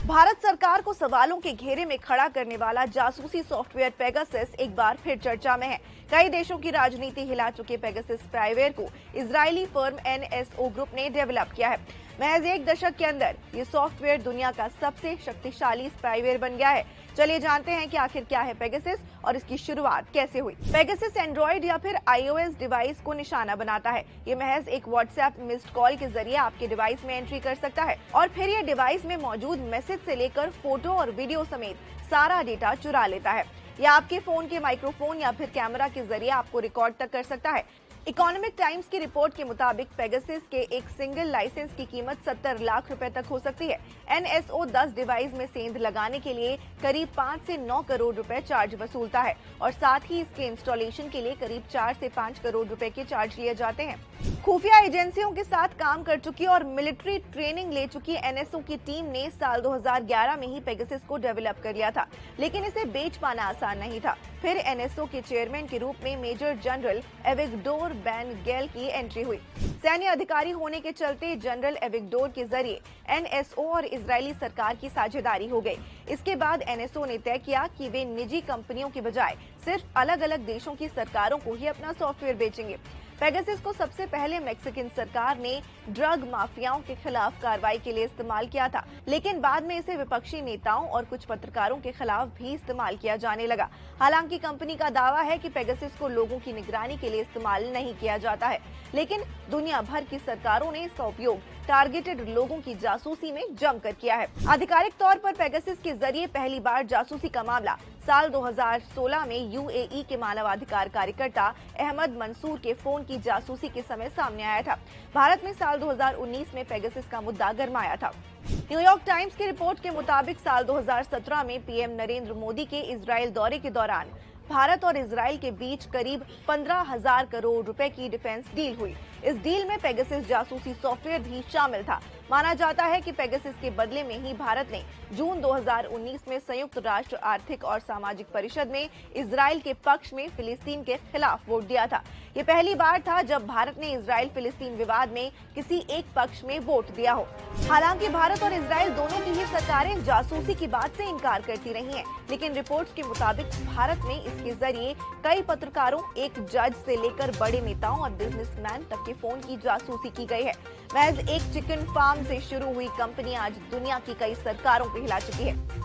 भारत सरकार को सवालों के घेरे में खड़ा करने वाला जासूसी सॉफ्टवेयर पेगासस एक बार फिर चर्चा में है। कई देशों की राजनीति हिला चुके पेगासस स्पाईवेयर को इजरायली फर्म एनएसओ ग्रुप ने डेवलप किया है। महज एक दशक के अंदर ये सॉफ्टवेयर दुनिया का सबसे शक्तिशाली स्पाईवेयर बन गया है। चलिए जानते हैं कि आखिर क्या है पेगासस और इसकी शुरुआत कैसे हुई। पेगासस एंड्रॉइड या फिर आईओएस डिवाइस को निशाना बनाता है। ये महज एक व्हाट्सएप मिस्ड कॉल के जरिए आपके डिवाइस में एंट्री कर सकता है और फिर ये डिवाइस में मौजूद मैसेज से लेकर फोटो और वीडियो समेत सारा डेटा चुरा लेता है। यह आपके फोन के माइक्रोफोन या फिर कैमरा के जरिए आपको रिकॉर्ड तक कर सकता है। इकोनॉमिक टाइम्स की रिपोर्ट के मुताबिक पेगासस के एक सिंगल लाइसेंस की कीमत 70 लाख रुपए तक हो सकती है। एनएसओ 10 डिवाइस में सेंध लगाने के लिए करीब 5 से 9 करोड़ रुपए चार्ज वसूलता है और साथ ही इसके इंस्टॉलेशन के लिए करीब 4 से 5 करोड़ रुपए के चार्ज लिए जाते हैं। खुफिया एजेंसियों के साथ काम कर चुकी और मिलिट्री ट्रेनिंग ले चुकी एनएसओ की टीम ने साल 2011 में ही पेगासस को डेवलप कर लिया था, लेकिन इसे बेच पाना आसान नहीं था। फिर एनएसओ के चेयरमैन के रूप में मेजर जनरल एविगडोर बैन गेल की एंट्री हुई। सैन्य अधिकारी होने के चलते जनरल एविगडोर के जरिए एनएसओ और इजरायली सरकार की साझेदारी हो गई। इसके बाद एनएसओ ने तय किया कि वे निजी कंपनियों के बजाय सिर्फ अलग अलग देशों की सरकारों को ही अपना सॉफ्टवेयर बेचेंगे। पेगासस को सबसे पहले मेक्सिकन सरकार ने ड्रग माफियाओं के खिलाफ कार्रवाई के लिए इस्तेमाल किया था, लेकिन बाद में इसे विपक्षी नेताओं और कुछ पत्रकारों के खिलाफ भी इस्तेमाल किया जाने लगा। हालांकि कंपनी का दावा है कि पेगासस को लोगों की निगरानी के लिए इस्तेमाल नहीं किया जाता है, लेकिन दुनिया भर की सरकारों ने इसका उपयोग टारगेटेड लोगों की जासूसी में जमकर किया है। आधिकारिक तौर पर पेगासस के जरिए पहली बार जासूसी का मामला साल 2016 में यूएई के मानवाधिकार कार्यकर्ता अहमद मंसूर के फोन की जासूसी के समय सामने आया था। भारत में साल 2019 में पेगासस का मुद्दा गरमाया था। न्यूयॉर्क टाइम्स की रिपोर्ट के मुताबिक साल 2017 में पीएम नरेंद्र मोदी के इजरायल दौरे के दौरान भारत और इजरायल के बीच करीब 15,000 करोड़ रुपए की डिफेंस डील हुई। इस डील में पेगासस जासूसी सॉफ्टवेयर भी शामिल था। माना जाता है कि पेगासस के बदले में ही भारत ने जून 2019 में संयुक्त राष्ट्र आर्थिक और सामाजिक परिषद में इजरायल के पक्ष में फिलिस्तीन के खिलाफ वोट दिया था। ये पहली बार था जब भारत ने इजरायल फिलिस्तीन विवाद में किसी एक पक्ष में वोट दिया हो। हालांकि भारत और इजरायल दोनों की ही सरकारें जासूसी की बात से इनकार करती रही हैं, लेकिन रिपोर्ट्स के मुताबिक भारत में इसके जरिए कई पत्रकारों, एक जज से लेकर बड़े नेताओं और बिजनेसमैन तक के फोन की जासूसी की गई है। महज एक चिकन फार्म से शुरू हुई कंपनी आज दुनिया की कई सरकारों को हिला चुकी है।